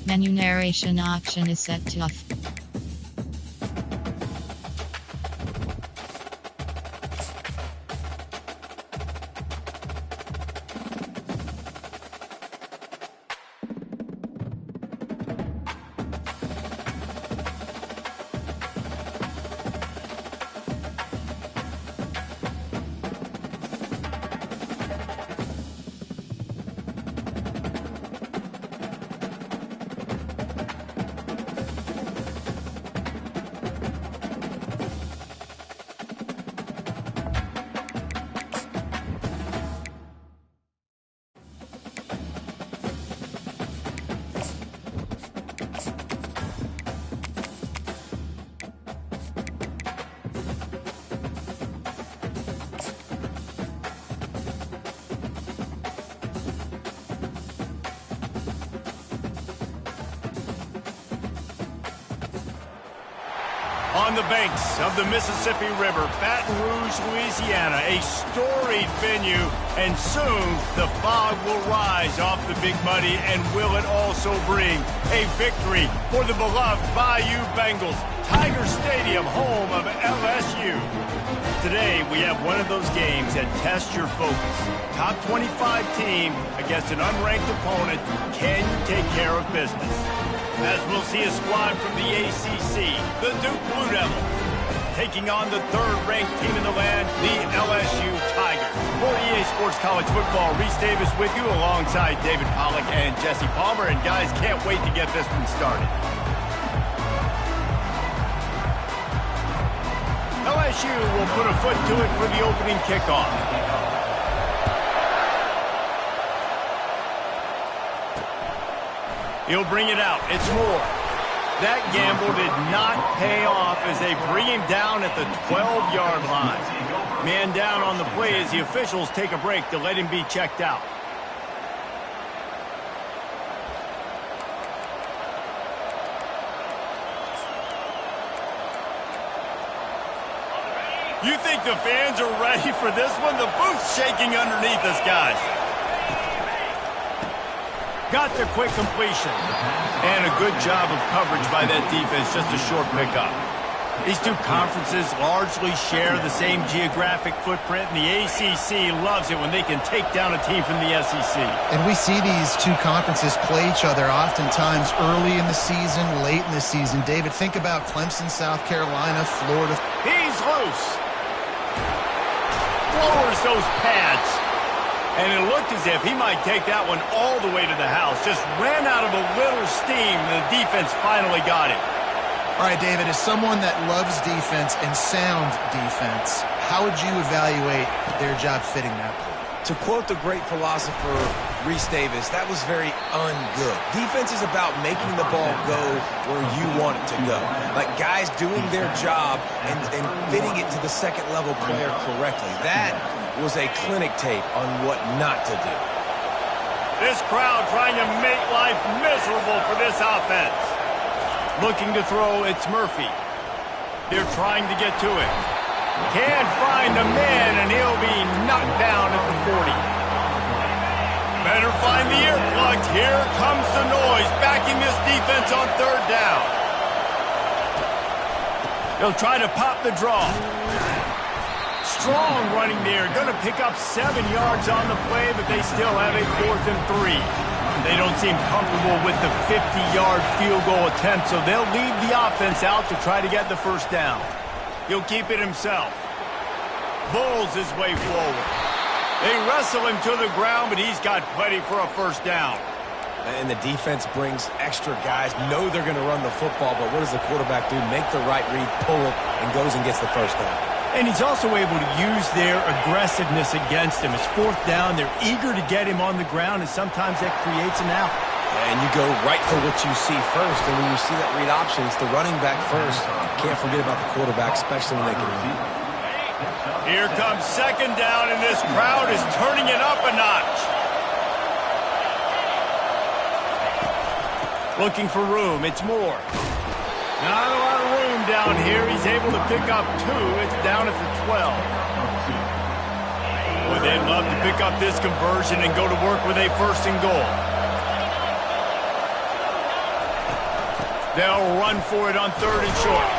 Menu narration option is set to off. On the banks of the Mississippi River, Baton Rouge, Louisiana, a storied venue, and soon the fog will rise off the Big Muddy, and will it also bring a victory for the beloved Bayou Bengals, Tiger Stadium, home of LSU. Today, we have one of those games that tests your focus. Top 25 team against an unranked opponent. Can you take care of business? As we'll see a squad from the ACC, the Duke Blue Devils, taking on the third-ranked team in the land, the LSU Tigers. For EA Sports College Football, Reese Davis with you alongside David Pollack and Jesse Palmer. And guys, can't wait to get this one started. LSU will put a foot to it for the opening kickoff. He'll bring it out. It's Moore. That gamble did not pay off as they bring him down at the 12-yard line. Man down on the play as the officials take a break to let him be checked out. You think the fans are ready for this one? The booth's shaking underneath us, guys. Got the quick completion. And a good job of coverage by that defense, just a short pickup. These two conferences largely share the same geographic footprint, and the ACC loves it when they can take down a team from the SEC. And we see these two conferences play each other oftentimes early in the season, late in the season. David, think about Clemson, South Carolina, Florida. He's loose. Lowers those pads. And it looked as if he might take that one all the way to the house. Just ran out of a little steam, and the defense finally got it. All right, David, as someone that loves defense and sound defense, how would you evaluate their job fitting that play? To quote the great philosopher Reese Davis, that was very un-good. Defense is about making the ball go where you want it to go. Like guys doing their job and fitting it to the second-level player correctly. That was a clinic tape on what not to do. This crowd trying to make life miserable for this offense. Looking to throw, it's Murphy. They're trying to get to it. Can't find the man, and he'll be knocked down at the 40. Better find the earplugs. Here comes the noise, backing this defense on third down. They'll try to pop the draw. Strong running there. Going to pick up 7 yards on the play, but they still have a 4th and 3. They don't seem comfortable with the 50-yard field goal attempt, so they'll leave the offense out to try to get the first down. He'll keep it himself. Bulls his way forward. They wrestle him to the ground, but he's got plenty for a first down. And the defense brings extra guys, know they're going to run the football, but what does the quarterback do? Make the right read, pull it, and goes and gets the first down. And he's also able to use their aggressiveness against him. It's 4th down. They're eager to get him on the ground, and sometimes that creates an out. And you go right for what you see first. And when you see that read option, it's the running back first. Can't forget about the quarterback, especially when they can run. Here comes 2nd down, and this crowd is turning it up a notch. Looking for room. It's Moore. Not a lot of room down here. He's able to pick up 2. It's down at the 12. Boy, they'd love to pick up this conversion and go to work with a 1st and goal. They'll run for it on 3rd and short.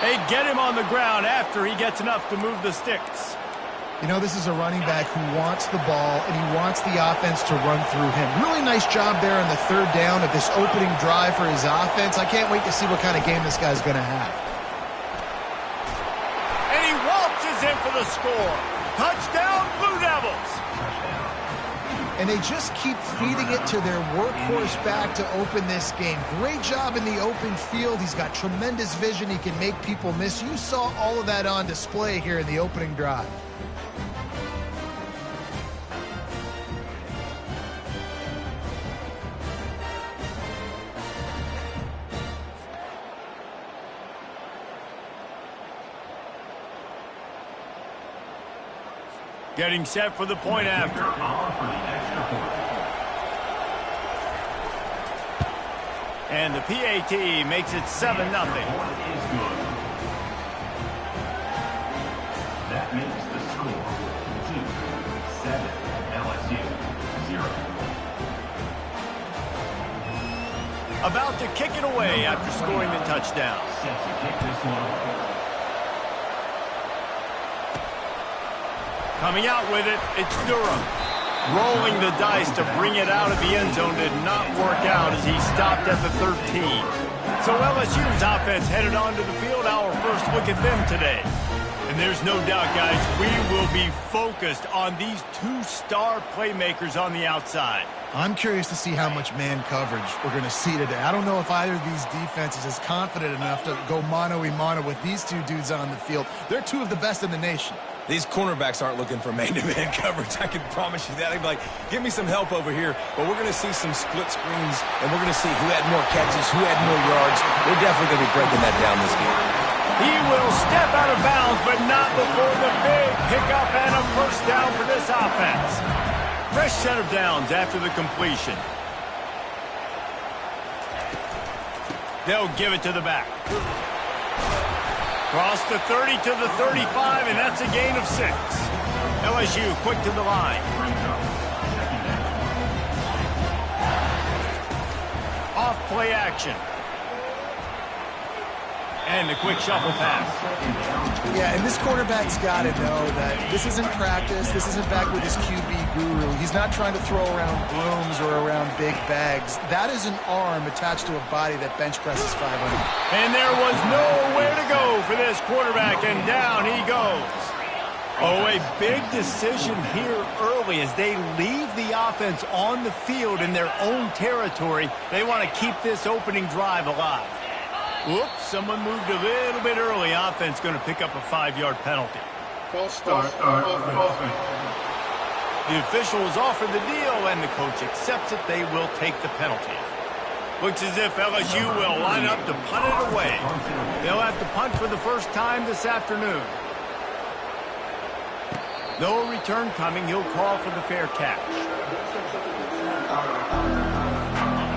They get him on the ground after he gets enough to move the sticks. You know, this is a running back who wants the ball, and he wants the offense to run through him. Really nice job there on the 3rd down of this opening drive for his offense. I can't wait to see what kind of game this guy's going to have. And he waltzes in for the score. Touchdown, Blue Devils. And they just keep feeding it to their workhorse back to open this game. Great job in the open field. He's got tremendous vision. He can make people miss. You saw all of that on display here in the opening drive. Getting set for the point after. And the PAT makes it 7-0. That makes the score 2-7 LSU 0. About to kick it away after scoring the touchdown. Set to kick this one. Coming out with it, it's Durham. Rolling the dice to bring it out of the end zone did not work out as he stopped at the 13. So LSU's offense headed onto the field. Our first look at them today. And there's no doubt, guys, we will be focused on these 2 star playmakers on the outside. I'm curious to see how much man coverage we're going to see today. I don't know if either of these defenses is confident enough to go mano-a-mano with these 2 dudes on the field. They're 2 of the best in the nation. These cornerbacks aren't looking for man-to-man coverage. I can promise you that. They'd be like, give me some help over here. But we're going to see some split screens, and we're going to see who had more catches, who had more yards. We're definitely going to be breaking that down this game. He will step out of bounds, but not before the big pickup and a first down for this offense. Fresh set of downs after the completion. They'll give it to the back. Cross the 30 to the 35, and that's a gain of 6. LSU quick to the line. Off play action. And a quick shuffle pass. Yeah, and this quarterback's got to know that this isn't practice. This isn't back with his QB guru. He's not trying to throw around brooms or around big bags. That is an arm attached to a body that bench presses 500. And there was nowhere to go for this quarterback, and down he goes. Oh, a big decision here early as they leave the offense on the field in their own territory. They want to keep this opening drive alive. Whoops, someone moved a little bit early. Offense going to pick up a 5-yard penalty. False start. The officials offer the deal, and the coach accepts it. They will take the penalty. Looks as if LSU will line up to punt it away. They'll have to punt for the first time this afternoon. No return coming. He'll call for the fair catch.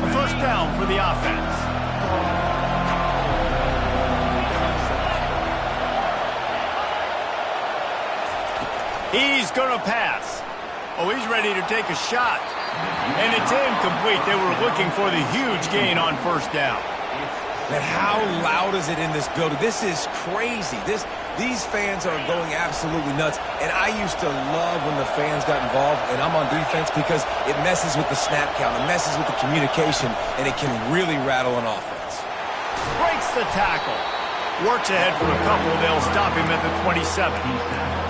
A first down for the offense. He's going to pass. Oh, he's ready to take a shot. And it's incomplete. They were looking for the huge gain on first down. Man, how loud is it in this building? This is crazy. These fans are going absolutely nuts. And I used to love when the fans got involved, and I'm on defense because it messes with the snap count. It messes with the communication, and it can really rattle an offense. Breaks the tackle. Works ahead for a couple. They'll stop him at the 27.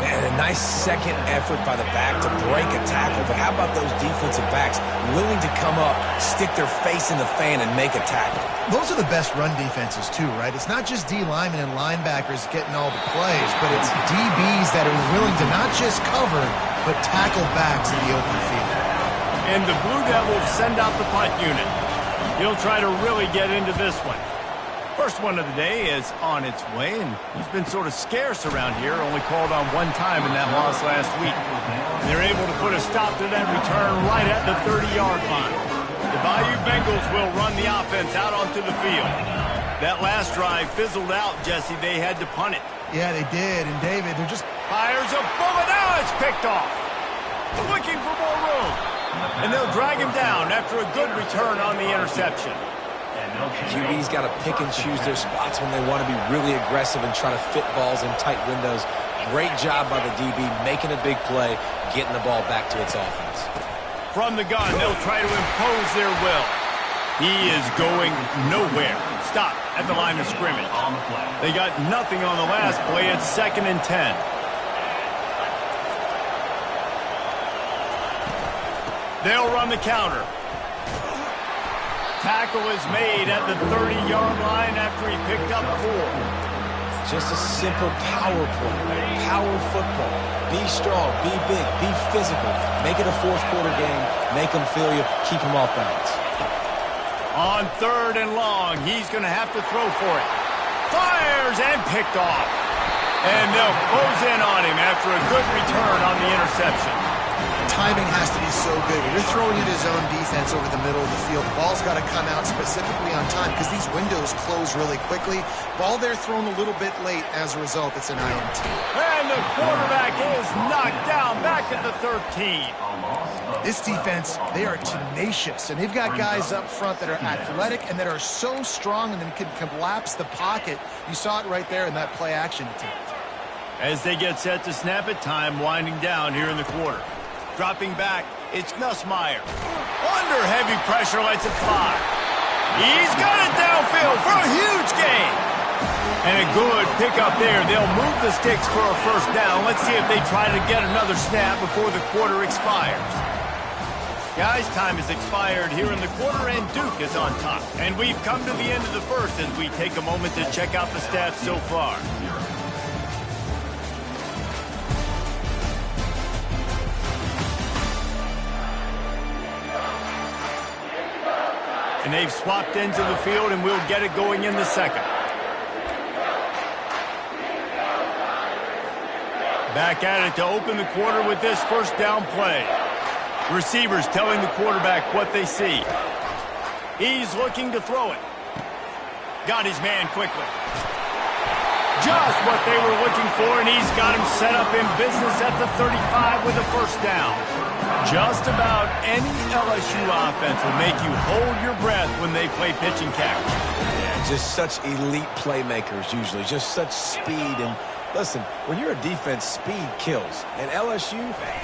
Man, a nice second effort by the back to break a tackle. But how about those defensive backs willing to come up, stick their face in the fan, and make a tackle? Those are the best run defenses, too, right? It's not just D linemen and linebackers getting all the plays, but it's DBs that are willing to not just cover, but tackle backs in the open field. And the Blue Devils send out the punt unit. He'll try to really get into this one. First one of the day is on its way, and he's been sort of scarce around here, only called on one time in that loss last week. They're able to put a stop to that return right at the 30-yard line. The Bayou Bengals will run the offense out onto the field. That last drive fizzled out, Jesse. They had to punt it. Yeah, they did, and David, they're just... Fires a bullet. Now it's picked off. Looking for more room. And they'll drag him down after a good return on the interception. QB's got to pick and choose their spots when they want to be really aggressive and try to fit balls in tight windows. Great job by the DB making a big play, getting the ball back to its offense. From the gun, they'll try to impose their will. He is going nowhere. Stop at the line of scrimmage. They got nothing on the last play. It's 2nd and 10. They'll run the counter. Tackle is made at the 30-yard line after he picked up 4. Just a simple power play. Power football. Be strong, be big, be physical. Make it a fourth-quarter game. Make them feel you. Keep them off balance. On 3rd and long, he's going to have to throw for it. Fires and picked off. And they'll close in on him after a good return on the interception. Timing has to be so good. When you're throwing into zone defense over the middle of the field, the ball's got to come out specifically on time because these windows close really quickly. Ball there thrown a little bit late. As a result, it's an INT. And the quarterback is knocked down back at the 13. This defense, they are tenacious, and they've got guys up front that are athletic and that are so strong and then can collapse the pocket. You saw it right there in that play-action attempt. As they get set to snap it, time winding down here in the quarter. Dropping back, it's Nussmeier. Under heavy pressure, lets it fly. He's got it downfield for a huge gain. And a good pickup there. They'll move the sticks for a first down. Let's see if they try to get another snap before the quarter expires. Guys, time has expired here in the quarter, and Duke is on top. And we've come to the end of the first as we take a moment to check out the stats so far. And they've swapped ends of the field, and we'll get it going in the second. Back at it to open the quarter with this first down play. Receivers telling the quarterback what they see. He's looking to throw it. Got his man quickly. Just what they were looking for, and he's got him set up in business at the 35 with a first down. Just about any LSU offense will make you hold your breath when they play pitch and catch. Yeah, just such elite playmakers usually. Just such speed. And listen, when you're a defense, speed kills. And LSU,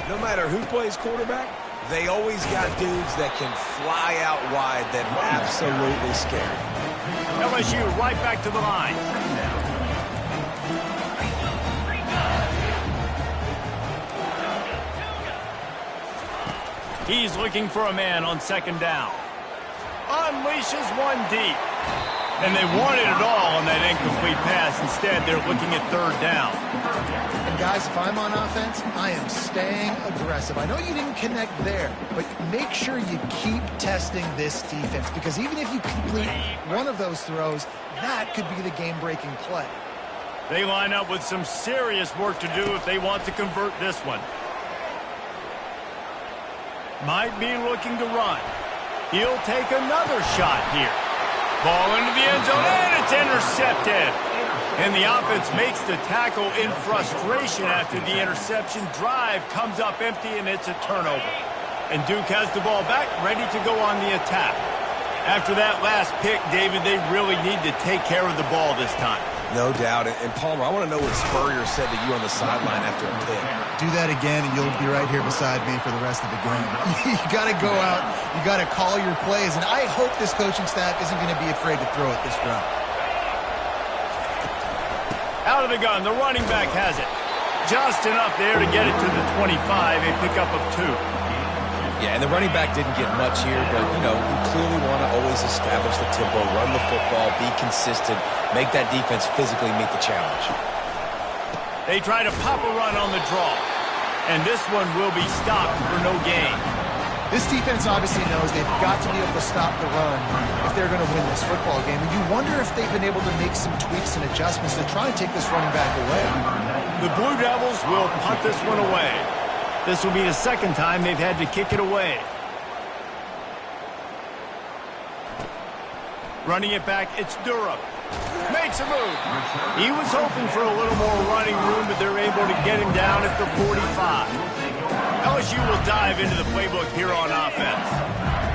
no matter who plays quarterback, they always got dudes that can fly out wide that are absolutely scary. LSU right back to the line. He's looking for a man on second down. Unleashes one deep. And they wanted it all on that incomplete pass. Instead, they're looking at third down. And guys, if I'm on offense, I am staying aggressive. I know you didn't connect there, but make sure you keep testing this defense, because even if you complete one of those throws, that could be the game-breaking play. They line up with some serious work to do if they want to convert this one. Might be looking to run. He'll take another shot here. Ball into the end zone, and it's intercepted. And the offense makes the tackle in frustration after the interception. Drive comes up empty, and it's a turnover. And Duke has the ball back, ready to go on the attack. After that last pick, David, they really need to take care of the ball this time. No doubt. And Palmer, I want to know what Spurrier said to you on the sideline after a pick. Do that again, and you'll be right here beside me for the rest of the game. You got to go out. You got to call your plays, and I hope this coaching staff isn't going to be afraid to throw it this route. Out of the gun, the running back has it. Just enough there to get it to the 25, a pickup of 2. Yeah, and the running back didn't get much here, but, you know, you clearly want to always establish the tempo, run the football, be consistent, make that defense physically meet the challenge. They try to pop a run on the draw, and this one will be stopped for no gain. This defense obviously knows they've got to be able to stop the run if they're going to win this football game. And you wonder if they've been able to make some tweaks and adjustments to try and take this running back away. The Blue Devils will punt this one away. This will be the second time they've had to kick it away. Running it back, it's Durham. Makes a move. He was hoping for a little more running room, but they're able to get him down at the 45. LSU will dive into the playbook here on offense.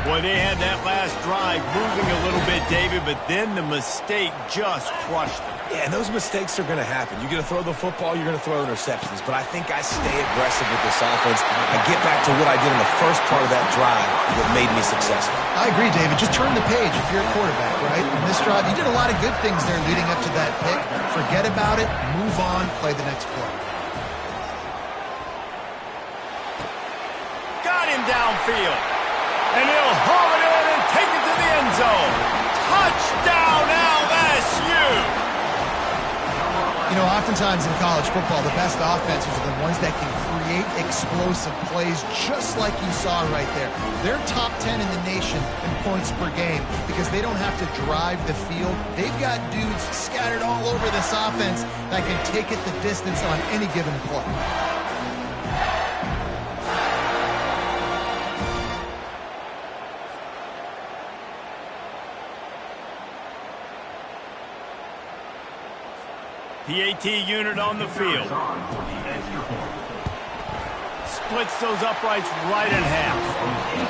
Boy, they had that last drive moving a little bit, David, but then the mistake just crushed them. Yeah, and those mistakes are going to happen. You're going to throw the football, you're going to throw interceptions. But I think I stay aggressive with this offense. I get back to what I did in the first part of that drive that made me successful. I agree, David. Just turn the page if you're a quarterback, right? On this drive, you did a lot of good things there leading up to that pick. Forget about it, move on, play the next play. Got him downfield. And he'll haul it in and take it to the end zone. Touchdown, LSU! You know, oftentimes in college football, the best offenses are the ones that can create explosive plays just like you saw right there. They're top 10 in the nation in points per game because they don't have to drive the field. They've got dudes scattered all over this offense that can take it the distance on any given play. PAT unit on the field. Splits those uprights right in half.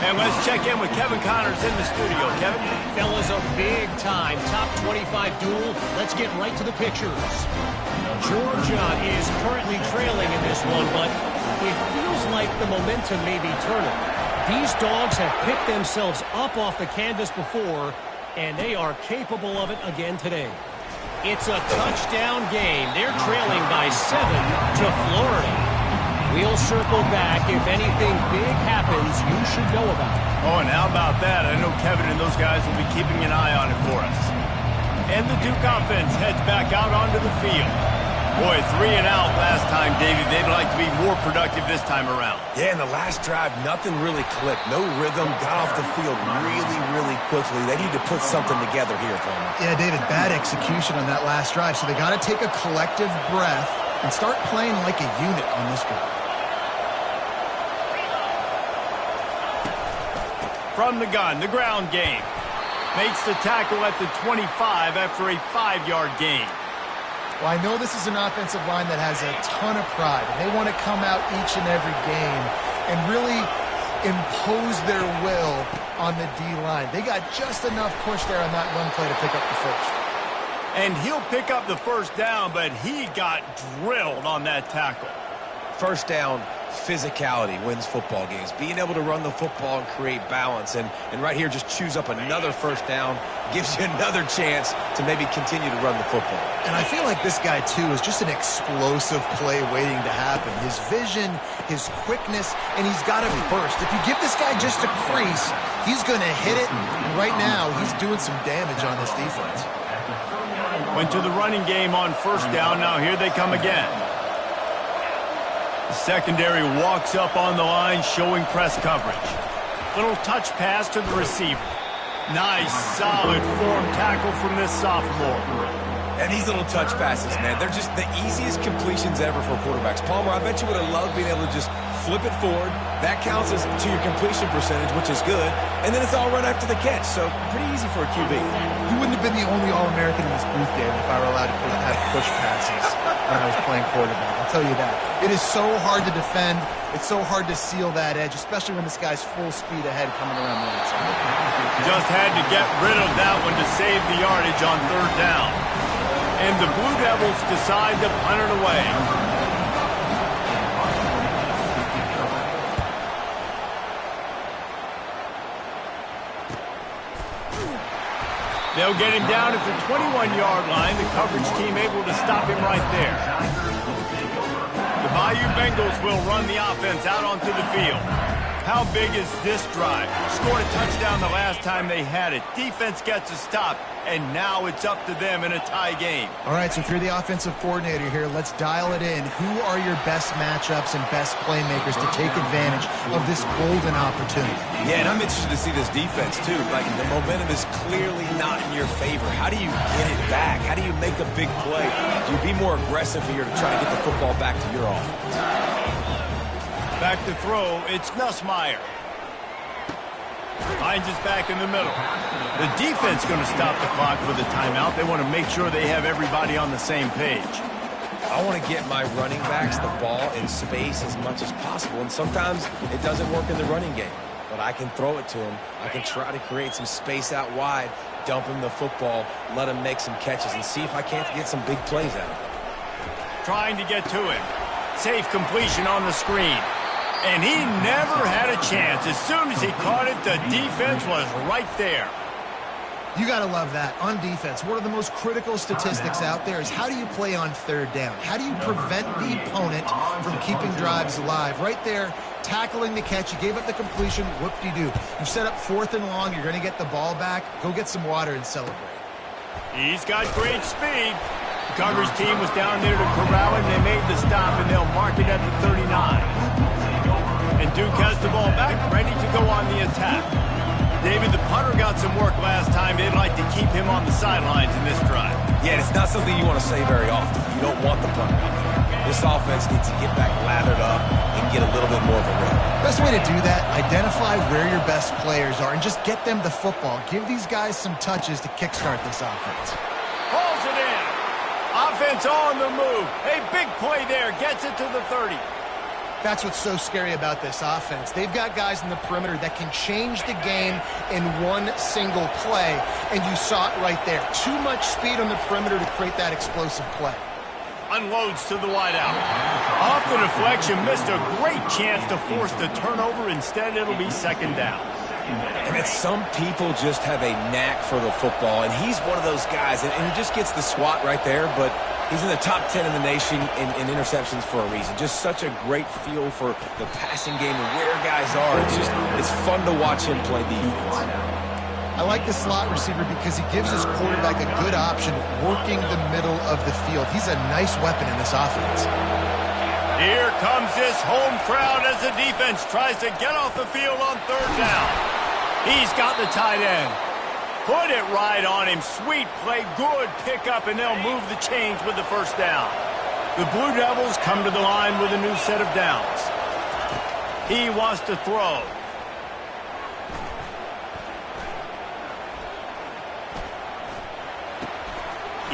And let's check in with Kevin Connors in the studio. Kevin? Fellas, a big-time top 25 duel. Let's get right to the pictures. Georgia is currently trailing in this one, but it feels like the momentum may be turning. These dogs have picked themselves up off the canvas before, and they are capable of it again today. It's a touchdown game. They're trailing by 7 to Florida. We'll circle back. If anything big happens, you should know about it. Oh, and how about that? I know Kevin and those guys will be keeping an eye on it for us. And the Duke offense heads back out onto the field. Boy, 3 and out last time, David. They'd like to be more productive this time around. Yeah, in the last drive, nothing really clicked. No rhythm, got off the field really quickly. They need to put something together here, Coleman. Yeah, David, bad execution on that last drive. So they got to take a collective breath and start playing like a unit on this drive. From the gun, the ground game. Makes the tackle at the 25 after a 5-yard gain. Well, I know this is an offensive line that has a ton of pride. They want to come out each and every game and really impose their will on the D-line. They got just enough push there on that run play to pick up the first. And he'll pick up the first down, but he got drilled on that tackle. First down, physicality wins football games. Being able to run the football and create balance. And right here, just choose up another first down. Gives you another chance to maybe continue to run the football. And I feel like this guy, too, is just an explosive play waiting to happen. His vision, his quickness, and he's got to burst. If you give this guy just a crease, he's going to hit it. And right now, he's doing some damage on this defense. Went to the running game on first down. Now here they come again. The secondary walks up on the line, showing press coverage. Little touch pass to the receiver. Nice, solid form tackle from this sophomore. And these little touch passes, man, they're just the easiest completions ever for quarterbacks. Palmer, I bet you would have loved being able to just flip it forward. That counts as to your completion percentage, which is good. And then it's all run after the catch, so pretty easy for a QB. You wouldn't have been the only All-American in this booth, David, if I were allowed to have push passes when I was playing quarterback. I'll tell you that. It is so hard to defend. It's so hard to seal that edge, especially when this guy's full speed ahead coming around the outside. Just had to get rid of that one to save the yardage on third down. And the Blue Devils decide to punt it away. They'll get him down at the 21-yard line. The coverage team able to stop him right there. The Bayou Bengals will run the offense out onto the field. How big is this drive? Scored a touchdown the last time they had it. Defense gets a stop, and now it's up to them in a tie game. All right, so if you're the offensive coordinator here, let's dial it in. Who are your best matchups and best playmakers to take advantage of this golden opportunity? Yeah, and I'm interested to see this defense, too. Like, the momentum is clearly not in your favor. How do you get it back? How do you make a big play? Do you be more aggressive here to try to get the football back to your offense? Back to throw, it's Nussmeier. Finds us back in the middle. The defense going to stop the clock for the timeout. They want to make sure they have everybody on the same page. I want to get my running backs the ball in space as much as possible, and sometimes it doesn't work in the running game. but I can throw it to him. I can try to create some space out wide, dump him the football, let him make some catches, and see if I can't get some big plays out of him. Trying to get to him. Safe completion on the screen. And he never had a chance. As soon as he caught it, the defense was right there. You got to love that. On defense, one of the most critical statistics out there is how do you play on third down? How do you prevent the opponent from keeping drives alive? Right there, tackling the catch. You gave up the completion. Whoop-de-doo. You've set up 4th and long. You're going to get the ball back. Go get some water and celebrate. He's got great speed. The coverage team was down there to corral him. They made the stop, and they'll mark it at the 39. And Duke has the ball back, ready to go on the attack. David, the punter got some work last time. They'd like to keep him on the sidelines in this drive. Yeah, it's not something you want to say very often. You don't want the punter. This offense needs to get back lathered up and get a little bit more of a rhythm. Best way to do that, identify where your best players are and just get them the football. Give these guys some touches to kickstart this offense. Pulls it in. Offense on the move. A big play there. Gets it to the 30. That's what's so scary about this offense. They've got guys in the perimeter that can change the game in one single play, and you saw it right there. Too much speed on the perimeter to create that explosive play. Unloads to the wideout. Off the deflection, missed a great chance to force the turnover. Instead, it'll be 2nd down. And some people just have a knack for the football, and he's one of those guys, and he just gets the swat right there, but he's in the top 10 in the nation in interceptions for a reason. Just such a great feel for the passing game and where guys are. It's fun to watch him play defense. I like the slot receiver because he gives his quarterback a good option working the middle of the field. He's a nice weapon in this offense. Here comes this home crowd as the defense tries to get off the field on 3rd down. He's got the tight end. Put it right on him. Sweet play, good pickup, and they'll move the chains with the 1st down. The Blue Devils come to the line with a new set of downs. He wants to throw.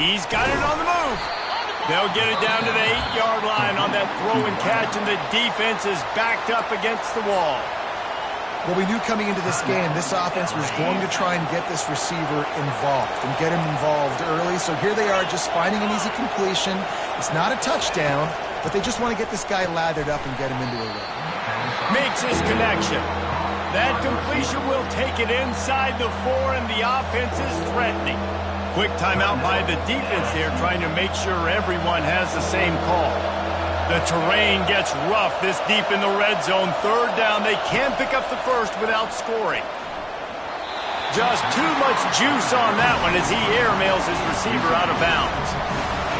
He's got it on the move. They'll get it down to the 8-yard line on that throw and catch, and the defense is backed up against the wall. Well, we knew coming into this game, this offense was going to try and get this receiver involved and get him involved early. So here they are just finding an easy completion. It's not a touchdown, but they just want to get this guy lathered up and get him into a rhythm. Makes his connection. That completion will take it inside the 4, and the offense is threatening. Quick timeout by the defense there, trying to make sure everyone has the same call. The terrain gets rough this deep in the red zone. 3rd down. They can't pick up the 1st without scoring. Just too much juice on that one as he airmails his receiver out of bounds.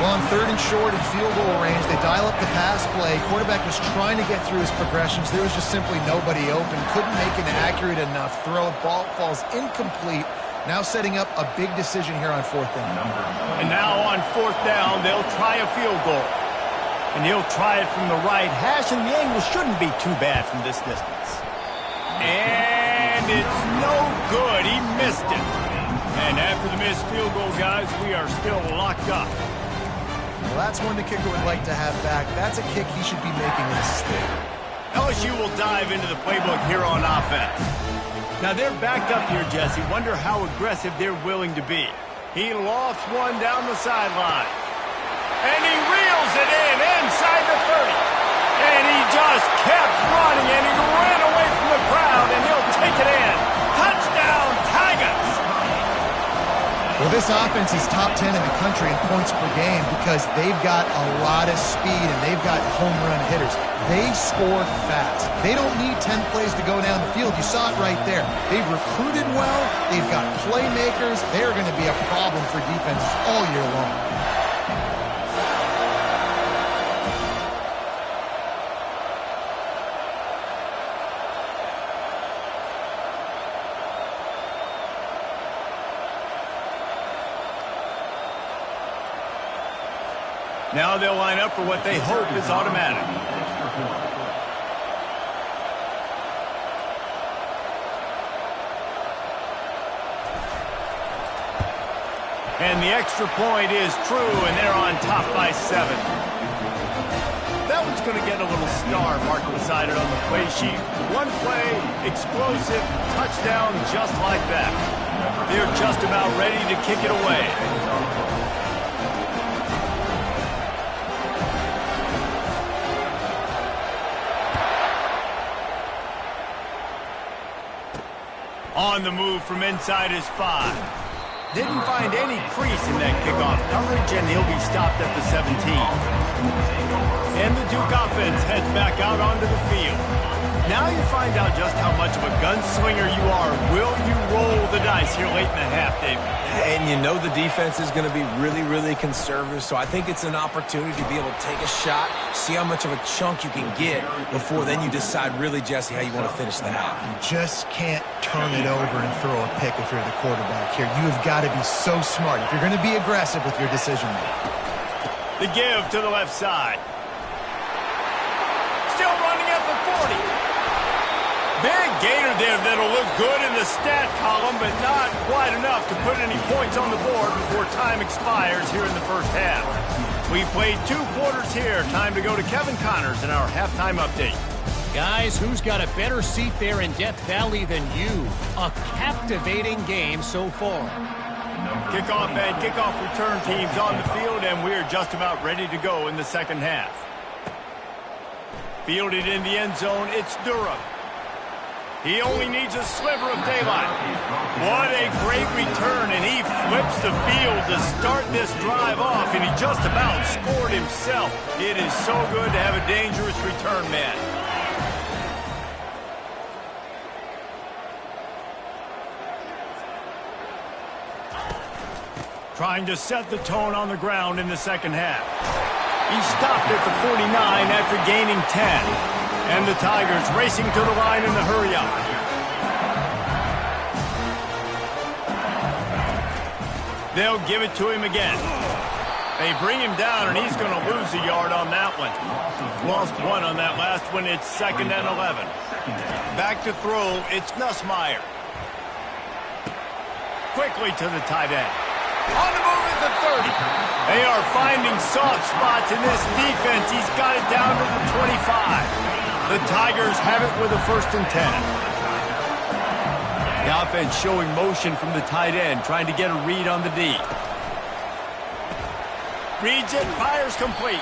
Well, on 3rd and short and field goal range, they dial up the pass play. Quarterback was trying to get through his progressions. There was just simply nobody open. Couldn't make an accurate enough throw. Ball falls incomplete. Now setting up a big decision here on 4th down. And now on 4th down, they'll try a field goal. And he'll try it from the right hash, and the angle shouldn't be too bad from this distance. And it's no good. He missed it. And after the missed field goal, guys, we are still locked up. Well, that's one the kicker would like to have back. That's a kick he should be making in his state. LSU will dive into the playbook here on offense. Now they're backed up here, Jesse. Wonder how aggressive they're willing to be. He lofts one down the sideline. And he reels it in inside the 30. And he just kept running, and he ran away from the crowd, and he'll take it in. Touchdown, Tigers! Well, this offense is top 10 in the country in points per game because they've got a lot of speed and they've got home run hitters. They score fast. They don't need 10 plays to go down the field. You saw it right there. They've recruited well. They've got playmakers. They're going to be a problem for defenses all year long. Now they'll line up for what they hope is automatic. And the extra point is true, and they're on top by 7. that one's going to get a little star mark beside it on the play sheet. One play, explosive, touchdown just like that. They're just about ready to kick it away. On the move from inside his 5. Didn't find any crease in that kickoff coverage, and he'll be stopped at the 17. And the Duke offense heads back out onto the field. Now you find out just how much of a gunslinger you are. Will you roll the dice here late in the half, David? And you know the defense is going to be really, really conservative, so I think it's an opportunity to be able to take a shot, see how much of a chunk you can get before then you decide really, Jesse, how you want to finish the half. You just can't turn it over and throw a pick if you're the quarterback here. You have got to be so smart if you're going to be aggressive with your decision making. The give to the left side. Still running at the 40. Big gainer there that'll look good in the stat column, but not quite enough to put any points on the board before time expires here in the first half. We played 2 quarters here. Time to go to Kevin Connors in our halftime update. Guys, who's got a better seat there in Death Valley than you? A captivating game so far. Kickoff and kickoff return teams on the field, and we're just about ready to go in the second half. Fielded in the end zone, it's Durham. He only needs a sliver of daylight. What a great return, and he flips the field to start this drive off, and he just about scored himself. It is so good to have a dangerous return man. Trying to set the tone on the ground in the second half. He stopped at the 49 after gaining 10. And the Tigers racing to the line in the hurry-up. They'll give it to him again. They bring him down, and he's going to lose a yard on that one. Lost 1 on that last one. It's 2nd and 11. Back to throw. It's Nussmeier. Quickly to the tight end. On the move at the 30. They are finding soft spots in this defense. He's got it down to the 25. The Tigers have it with a 1st and 10. The offense showing motion from the tight end, trying to get a read on the D. Reads it, fires complete.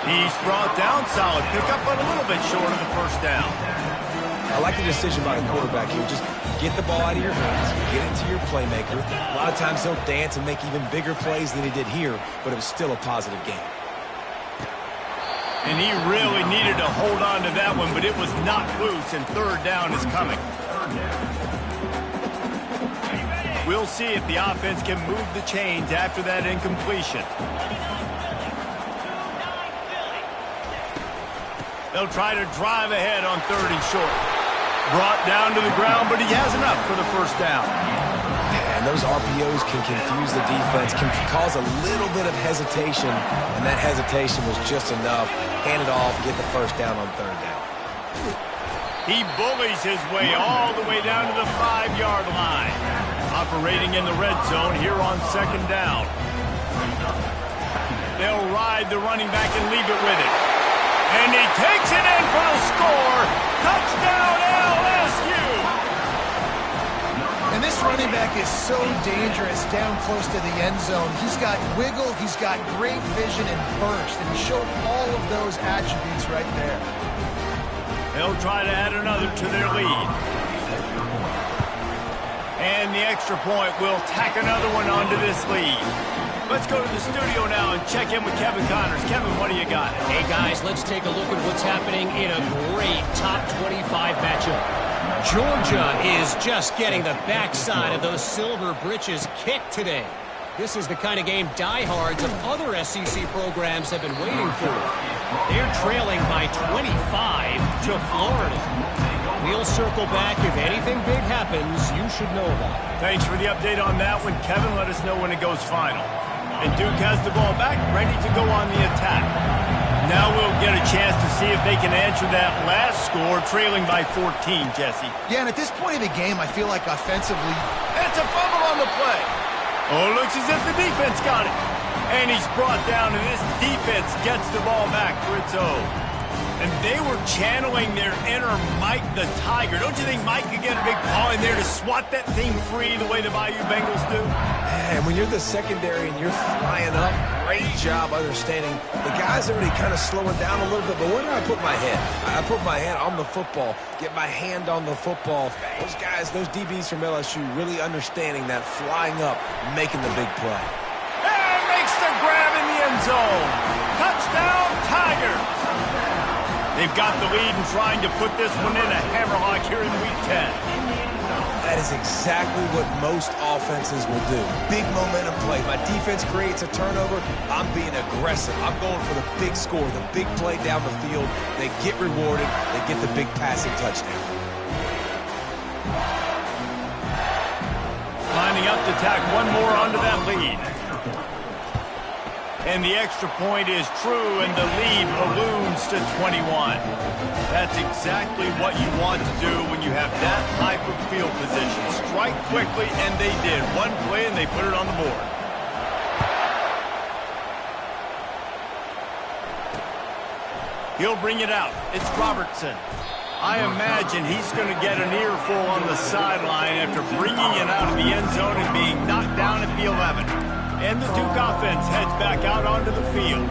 He's brought down, solid pickup, but a little bit short of the 1st down. I like the decision by the quarterback here. Just get the ball out of your hands, get it to your playmaker. A lot of times he'll dance and make even bigger plays than he did here, but it was still a positive game. And he really needed to hold on to that one, but it was knocked loose, and 3rd down is coming. We'll see if the offense can move the chains after that incompletion. They'll try to drive ahead on 3rd and short. Brought down to the ground, but he has enough for the 1st down. And those RPOs can confuse the defense, can cause a little bit of hesitation, and that hesitation was just enough. Hand it off, get the 1st down on 3rd down. He bullies his way all the way down to the 5-yard line. Operating in the red zone here on 2nd down. They'll ride the running back and leave it with it. And he takes it in for the score. Touchdown LSU! And this running back is so dangerous down close to the end zone. He's got wiggle, he's got great vision and burst, and he showed all of those attributes right there. They'll try to add another to their lead. And the extra point will tack another one onto this lead. Let's go to the studio now and check in with Kevin Connors. Kevin, what do you got? Hey, guys, let's take a look at what's happening in a great top 25 matchup. Georgia is just getting the backside of those silver britches kicked today. This is the kind of game diehards of other SEC programs have been waiting for. They're trailing by 25 to Florida. We'll circle back. If anything big happens, you should know about it. Thanks for the update on that one, Kevin. Let us know when it goes final. And Duke has the ball back, ready to go on the attack. Now we'll get a chance to see if they can answer that last score, trailing by 14, Jesse. Yeah, and at this point of the game, I feel like offensively... It's a fumble on the play. Oh, looks as if the defense got it. And he's brought down, and this defense gets the ball back for its own. And they were channeling their inner Mike the Tiger. Don't you think Mike could get a big paw in there to swat that thing free the way the Bayou Bengals do? And when you're the secondary and you're flying up, great job understanding. The guy's already kind of slowing down a little bit, but where do I put my head? I put my head on the football, get my hand on the football. Those guys, those DBs from LSU really understanding that flying up, making the big play. And makes the grab in the end zone. Touchdown, Tigers. They've got the lead and trying to put this one in a hammerlock here in Week 10. That is exactly what most offenses will do. Big momentum play. My defense creates a turnover. I'm being aggressive. I'm going for the big score, the big play down the field. They get rewarded. They get the big passing touchdown. Lining up to tack one more onto that lead. And the extra point is true, and the lead balloons to 21. That's exactly what you want to do when you have that type of field position. Strike quickly, and they did. One play, and they put it on the board. He'll bring it out. It's Robertson. I imagine he's going to get an earful on the sideline after bringing it out of the end zone and being knocked down at the 11. And the Duke offense heads back out onto the field.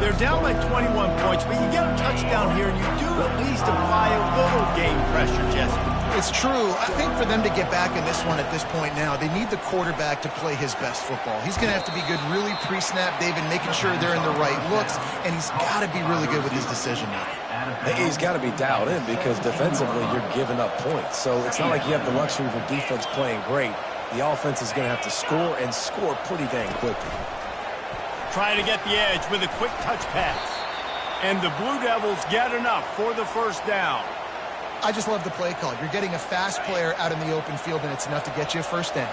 They're down by 21 points, but you get a touchdown here, and you do at least apply a little game pressure, Jesse. It's true. I think for them to get back in this one at this point now, they need the quarterback to play his best football. He's going to have to be good really pre-snap, David, making sure they're in the right looks, and he's got to be really good with his decision making. He's got to be dialed in because defensively you're giving up points. So it's not like you have the luxury of a defense playing great. The offense is going to have to score and score pretty dang quickly. Trying to get the edge with a quick touch pass. And the Blue Devils get enough for the first down. I just love the play call. You're getting a fast player out in the open field, and it's enough to get you a first down.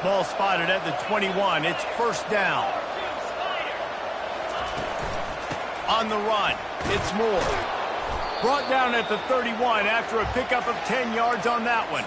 Ball spotted at the 21. It's first down. On the run, it's Moore. Brought down at the 31 after a pickup of 10 yards on that one.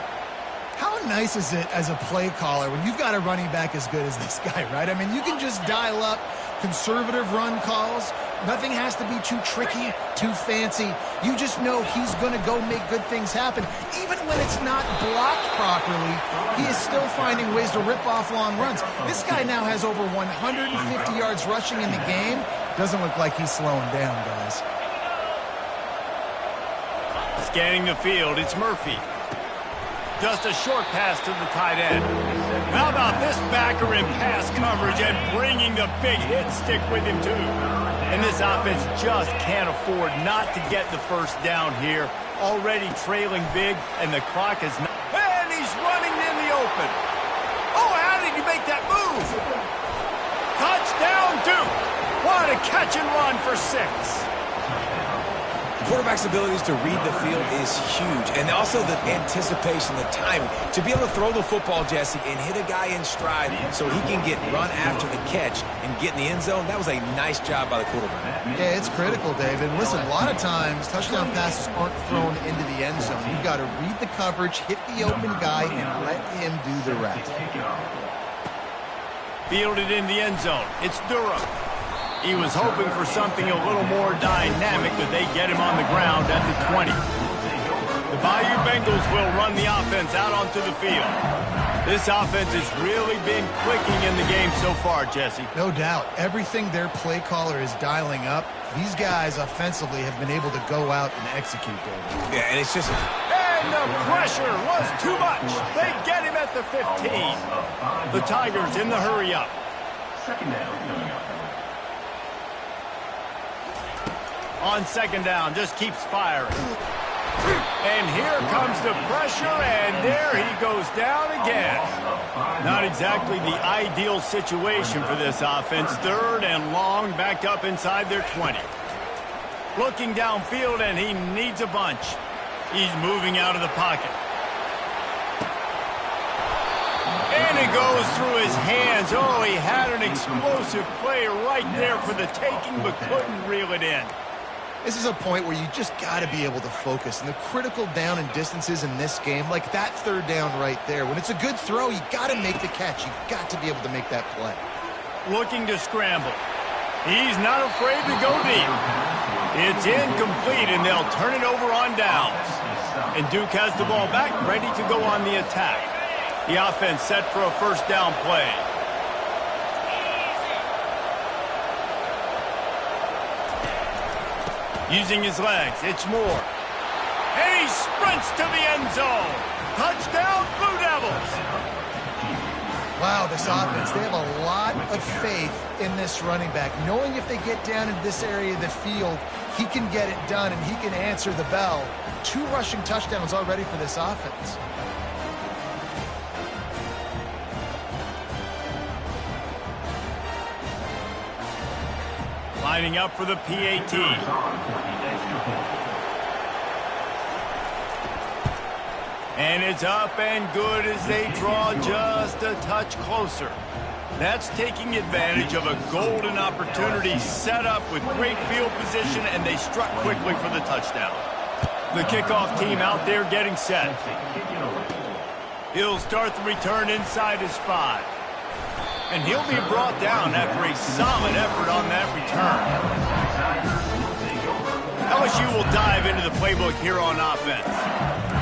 How nice is it as a play caller when you've got a running back as good as this guy, right? I mean, you can just dial up conservative run calls. Nothing has to be too tricky, too fancy. You just know he's going to go make good things happen. Even when it's not blocked properly, he is still finding ways to rip off long runs. This guy now has over 150 yards rushing in the game. Doesn't look like he's slowing down, guys. Scanning the field, it's Murphy. Just a short pass to the tight end. How about this backer in pass coverage and bringing the big hit stick with him, too? And this offense just can't afford not to get the first down here. Already trailing big, and the clock is not. And he's running in the open. Oh, how did he make that move? Touchdown, Duke. What a catch and run for 6. Quarterback's abilities to read the field is huge, and also the anticipation, the timing. To be able to throw the football, Jesse, and hit a guy in stride so he can get run after the catch and get in the end zone, that was a nice job by the quarterback. Yeah, it's critical, David. Listen, a lot of times touchdown passes aren't thrown into the end zone. You've got to read the coverage, hit the open guy, and let him do the rest. Fielded in the end zone. It's Durham. He was hoping for something a little more dynamic, but they get him on the ground at the 20. The Bayou Bengals will run the offense out onto the field. This offense has really been clicking in the game so far, Jesse. No doubt. Everything their play caller is dialing up, these guys offensively have been able to go out and execute, David. Yeah, and it's just... And the pressure was too much. They get him at the 15. The Tigers in the hurry-up. Second down coming up. On second down, just keeps firing. And here comes the pressure, and there he goes down again. Not exactly the ideal situation for this offense. Third and long, backed up inside their 20. Looking downfield, and he needs a bunch. He's moving out of the pocket. And it goes through his hands. Oh, he had an explosive play right there for the taking, but couldn't reel it in. This is a point where you just got to be able to focus. And the critical down and distances in this game, like that third down right there, when it's a good throw, you got to make the catch. You've got to be able to make that play. looking to scramble. He's not afraid to go deep. It's incomplete, and they'll turn it over on downs. And Duke has the ball back, ready to go on the attack. The offense set for a first down play. Using his legs, it's Moore. And he sprints to the end zone. Touchdown, Blue Devils. Wow, this offense, they have a lot of faith in this running back. Knowing if they get down in this area of the field, he can get it done and he can answer the bell. 2 rushing touchdowns already for this offense. Lining up for the PAT. And it's up and good as they draw just a touch closer. That's taking advantage of a golden opportunity set up with great field position, and they struck quickly for the touchdown. The kickoff team out there getting set. He'll start the return inside his 5. And he'll be brought down after a solid effort on that return. LSU will dive into the playbook here on offense.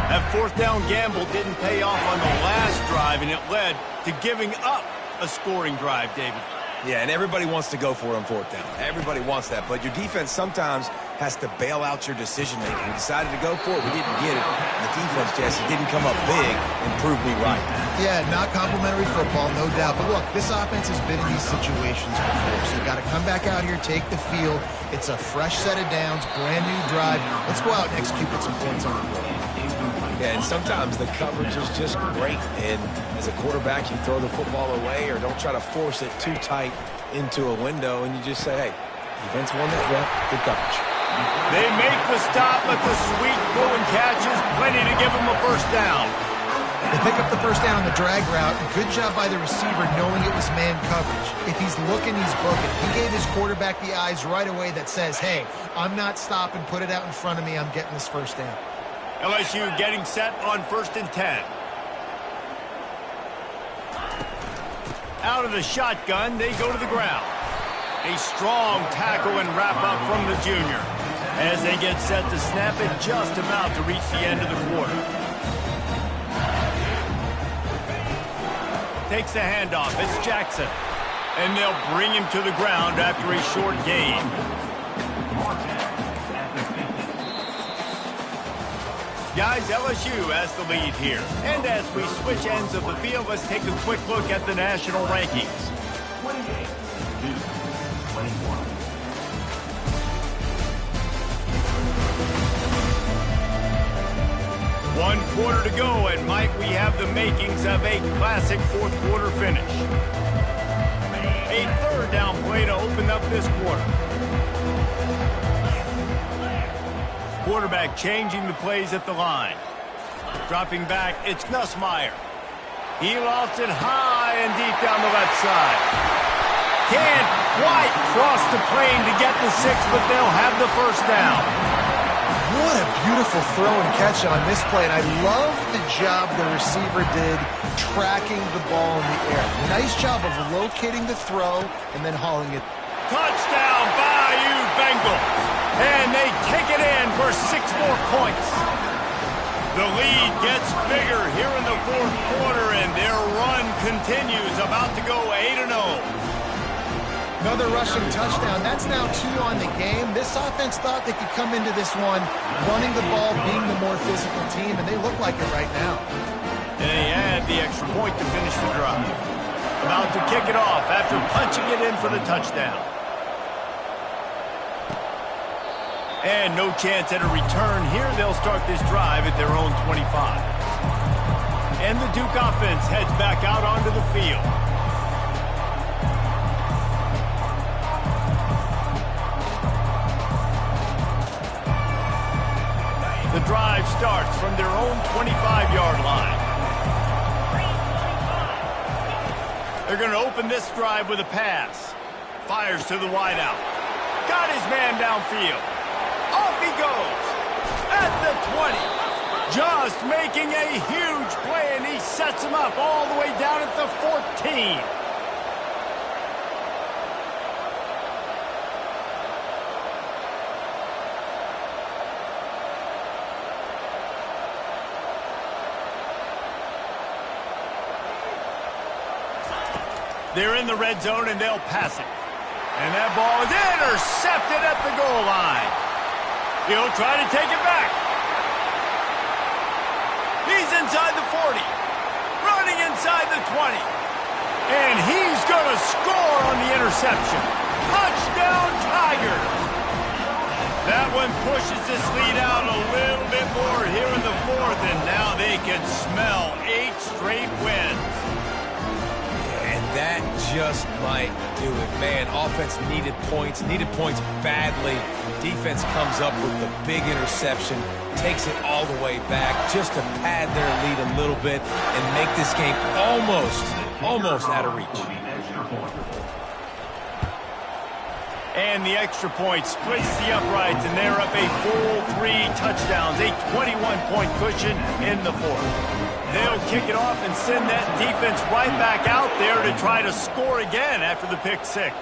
That fourth down gamble didn't pay off on the last drive, and it led to giving up a scoring drive, David. Yeah, and everybody wants to go for it on fourth down. Everybody wants that, but your defense sometimes has to bail out your decision-making. We decided to go for it. We didn't get it. The defense, Jesse, didn't come up big and prove me right. Yeah, not complimentary football, no doubt. But look, this offense has been in these situations before, so you got to come back out here, take the field. It's a fresh set of downs, brand new drive. Let's go out and execute with some points on the board. Yeah, and sometimes the coverage is just great. And as a quarterback, you throw the football away or don't try to force it too tight into a window, and you just say, hey, defense won that rep, good coverage. They make the stop, but the sweet throw and catch is plenty to give them a first down. They pick up the first down on the drag route. Good job by the receiver knowing it was man coverage. If he's looking, he's booking. He gave his quarterback the eyes right away that says, hey, I'm not stopping, put it out in front of me, I'm getting this first down. LSU getting set on 1st and 10. Out of the shotgun, they go to the ground. A strong tackle and wrap up from the junior as they get set to snap it just about to reach the end of the quarter. Takes the handoff. It's Jackson. And they'll bring him to the ground after a short gain. Guys, LSU has the lead here. And as we switch ends of the field, let's take a quick look at the national rankings. 1 quarter to go, and Mike, we have the makings of a classic fourth quarter finish. A 3rd down play to open up this quarter. Quarterback changing the plays at the line. Dropping back, it's Nussmeier. He lofts it high and deep down the left side. Can't quite cross the plane to get the 6, but they'll have the first down. What a beautiful throw and catch on this play, and I love the job the receiver did tracking the ball in the air. Nice job of locating the throw and then hauling it. Touchdown, Bayou Bengals. And they take it in for 6 more points. The lead gets bigger here in the 4th quarter, and their run continues, about to go 8-0. Another rushing touchdown. That's now 2 on the game. This offense thought they could come into this one running the ball, being the more physical team, and they look like it right now. And they add the extra point to finish the drive. About to kick it off after punching it in for the touchdown. And no chance at a return here. They'll start this drive at their own 25. And the Duke offense heads back out onto the field. The drive starts from their own 25-yard line. They're going to open this drive with a pass. Fires to the wideout. Got his man downfield. Off he goes at the 20. Just making a huge play, and he sets him up all the way down at the 14. They're in the red zone, and they'll pass it. And that ball is intercepted at the goal line. He'll try to take it back. He's inside the 40. Running inside the 20. And he's going to score on the interception. Touchdown, Tigers. That one pushes this lead out a little bit more here in the fourth, and now they can smell 8 straight wins. And that just might do it. Man, offense needed points badly. Defense comes up with the big interception, takes it all the way back just to pad their lead a little bit and make this game almost out of reach. And the extra point splits the uprights, and they're up a full 3 touchdowns, a 21-point cushion in the fourth. They'll kick it off and send that defense right back out there to try to score again after the pick 6.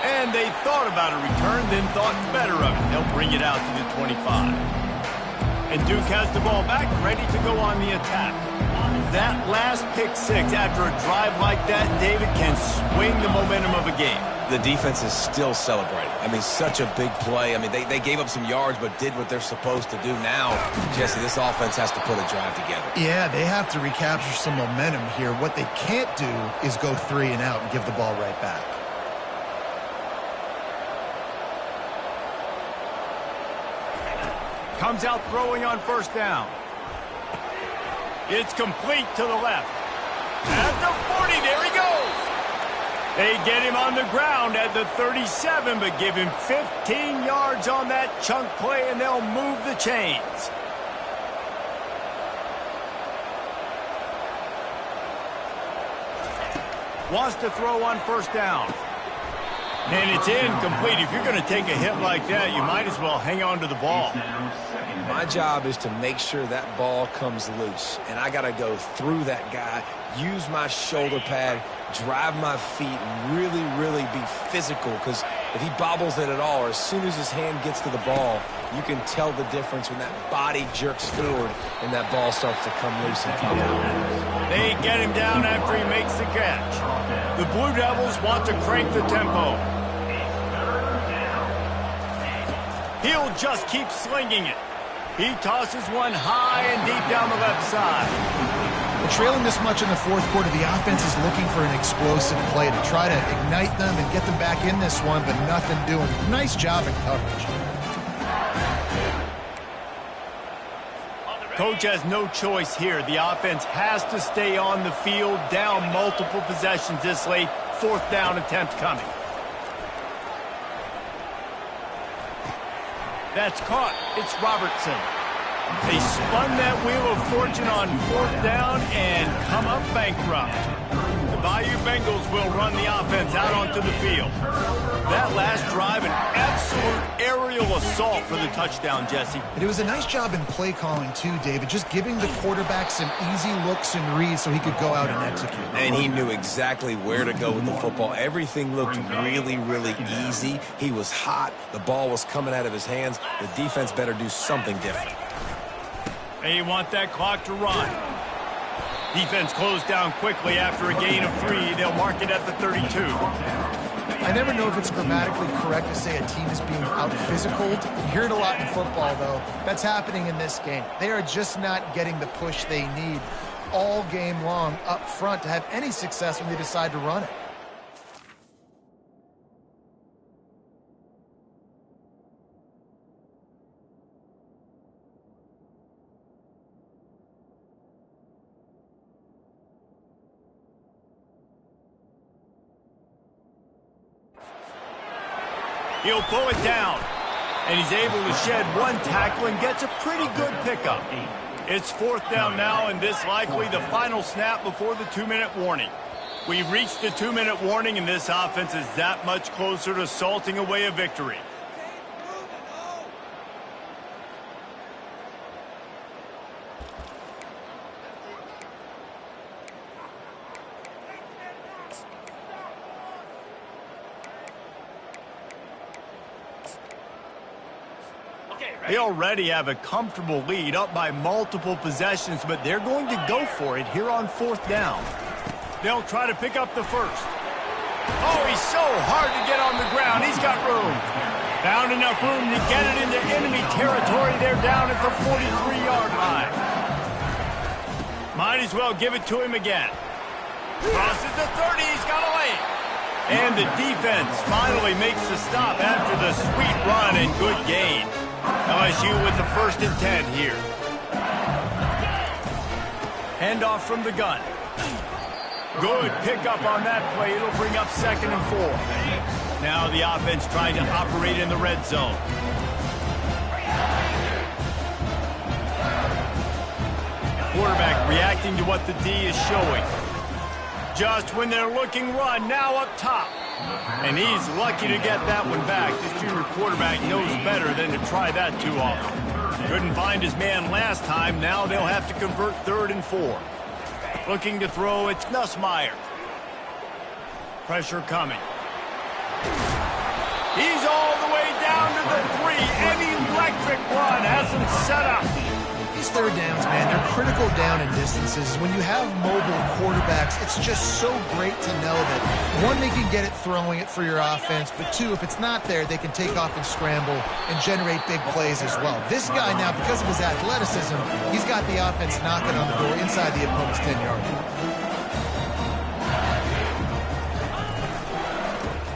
And they thought about a return, then thought better of it. They'll bring it out to the 25. And Duke has the ball back, ready to go on the attack. That last pick 6 after a drive like that, David, can swing the momentum of a game. The defense is still celebrating. I mean, such a big play. I mean, they gave up some yards but did what they're supposed to do. Now, Jesse, this offense has to put a drive together. Yeah, they have to recapture some momentum here. What they can't do is go 3 and out and give the ball right back. Comes out throwing on first down. It's complete to the left. At the 40, there he goes. They get him on the ground at the 37, but give him 15 yards on that chunk play, and they'll move the chains. Wants to throw on first down. And it's incomplete. If you're going to take a hit like that, you might as well hang on to the ball. My job is to make sure that ball comes loose, and I got to go through that guy, use my shoulder pad, drive my feet, and really be physical, because if he bobbles it at all, or as soon as his hand gets to the ball, you can tell the difference when that body jerks forward and that ball starts to come loose and come out. They get him down after he makes the catch. The Blue Devils want to crank the tempo. He'll just keep slinging it. He tosses one high and deep down the left side. Well, trailing this much in the fourth quarter, the offense is looking for an explosive play to try to ignite them and get them back in this one, but nothing doing. Nice job in coverage. Coach has no choice here. The offense has to stay on the field, down multiple possessions this late. Fourth down attempt coming. That's caught. It's Robertson. They spun that wheel of fortune on fourth down and come up bankrupt. The Bayou Bengals will run the offense out onto the field. That last drive, an absolute aerial assault for the touchdown, Jesse. It was a nice job in play calling too, David, just giving the quarterback some easy looks and reads so he could go out and execute. And he knew exactly where to go with the football. Everything looked really easy. He was hot. The ball was coming out of his hands. The defense better do something different. They want that clock to run. Defense closed down quickly after a gain of 3. They'll mark it at the 32. I never know if it's grammatically correct to say a team is being out-physicaled. You hear it a lot in football, though. That's happening in this game. They are just not getting the push they need all game long up front to have any success when they decide to run it. He'll pull it down, and he's able to shed one tackle and gets a pretty good pickup. It's fourth down now, and this likely the final snap before the 2-minute warning. We've reached the 2-minute warning, and this offense is that much closer to salting away a victory. They already have a comfortable lead, up by multiple possessions, but they're going to go for it here on fourth down. They'll try to pick up the first. Oh, he's so hard to get on the ground. He's got room. Found enough room to get it into enemy territory. They're down at the 43-yard line. Might as well give it to him again. Crosses the 30. He's got a lane. And the defense finally makes the stop after the sweet run and good gain. LSU with the 1st and 10 here. Handoff from the gun. Good pickup on that play. It'll bring up 2nd and 4. Now the offense trying to operate in the red zone. Quarterback reacting to what the D is showing. Just when they're looking run, now up top. And he's lucky to get that one back. This junior quarterback knows better than to try that too often. Couldn't find his man last time. Now they'll have to convert 3rd and 4. Looking to throw, it's Nussmeier. Pressure coming. He's all the way down to the 3. Any electric run has him set up. These third downs, man, they're critical down and distances. When you have mobile quarterbacks, it's just so great to know that, one, they can get it throwing it for your offense, but two, if it's not there, they can take off and scramble and generate big plays as well. This guy now, because of his athleticism, he's got the offense knocking on the door inside the opponent's 10-yard line.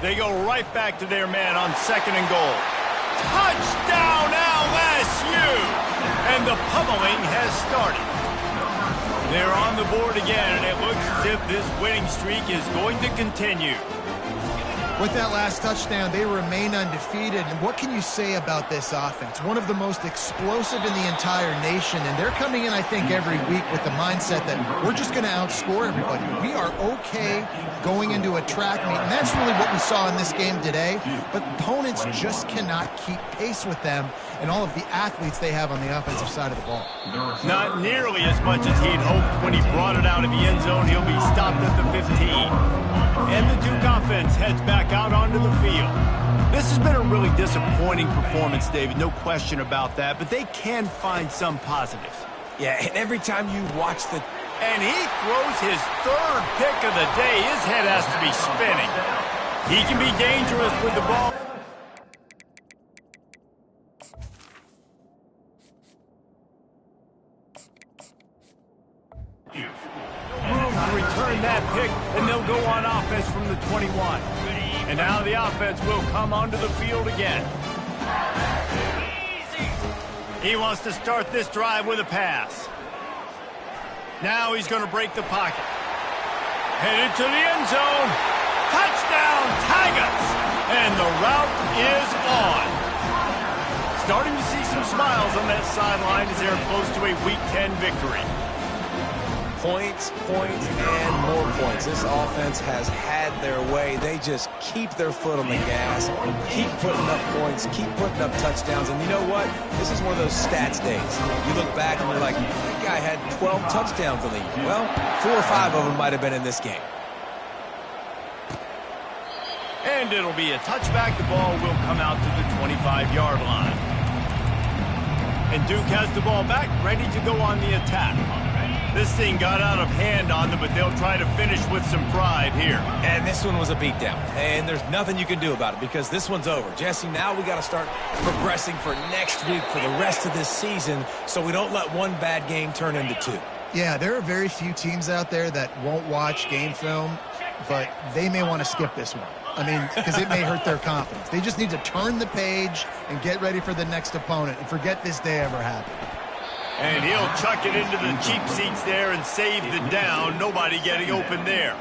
They go right back to their man on 2nd and goal. Touchdown LSU! And the pummeling has started. They're on the board again, and it looks as if this winning streak is going to continue. With that last touchdown, they remain undefeated. And what can you say about this offense? One of the most explosive in the entire nation. And they're coming in, I think, every week with the mindset that we're just going to outscore everybody. We are okay going into a track meet. And that's really what we saw in this game today. But opponents just cannot keep pace with them and all of the athletes they have on the offensive side of the ball. Not nearly as much as he'd hoped when he brought it out of the end zone. He'll be stopped at the 15. And the Duke offense heads back out onto the field. This has been a really disappointing performance, David, no question about that, but they can find some positives. Yeah, and every time you watch the... And he throws his 3rd pick of the day. His head has to be spinning. He can be dangerous with the ball. Return that pick, and they'll go on offense from the 21. And now the offense will come onto the field again. He wants to start this drive with a pass. Now he's going to break the pocket. Headed to the end zone. Touchdown, Tigers! And the route is on. Starting to see some smiles on that sideline as they're close to a Week 10 victory. Points, and more points. This offense has had their way. They just keep their foot on the gas, keep putting up points, keep putting up touchdowns. And you know what? This is one of those stats days. You look back and you're like, that guy had 12 touchdowns in the year. Well, 4 or 5 of them might have been in this game. And it'll be a touchback. The ball will come out to the 25-yard line. And Duke has the ball back, ready to go on the attack. This thing got out of hand on them, but they'll try to finish with some pride here. And this one was a beatdown. And there's nothing you can do about it because this one's over. Jesse, now we got to start progressing for next week for the rest of this season so we don't let one bad game turn into 2. Yeah, there are very few teams out there that won't watch game film, but they may want to skip this one. I mean, because it may hurt their confidence. They just need to turn the page and get ready for the next opponent and forget this day ever happened. And he'll chuck it into the cheap seats there and save the down. Nobody getting open there.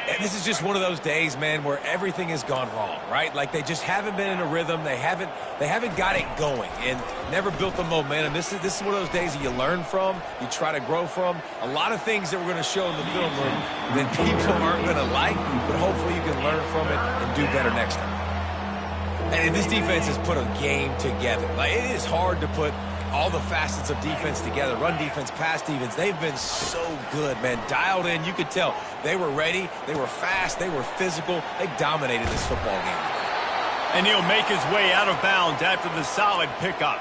And this is just one of those days, man, where everything has gone wrong, right? Like they just haven't been in a rhythm. They haven't got it going and never built the momentum. This is one of those days that you learn from, you try to grow from. A lot of things that we're going to show in the film room that people aren't going to like, but hopefully you can learn from it and do better next time. And this defense has put a game together. Like it is hard to put all the facets of defense together, run defense, pass defense. They've been so good, man. Dialed in, you could tell. They were ready, they were fast, they were physical. They dominated this football game. And he'll make his way out of bounds after the solid pickup.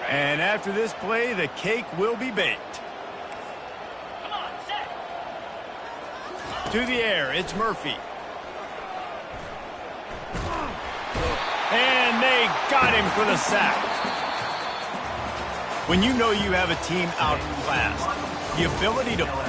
And after this play, the cake will be baked. To the air, it's Murphy. And they got him for the sack. When you know you have a team outclassed, the ability to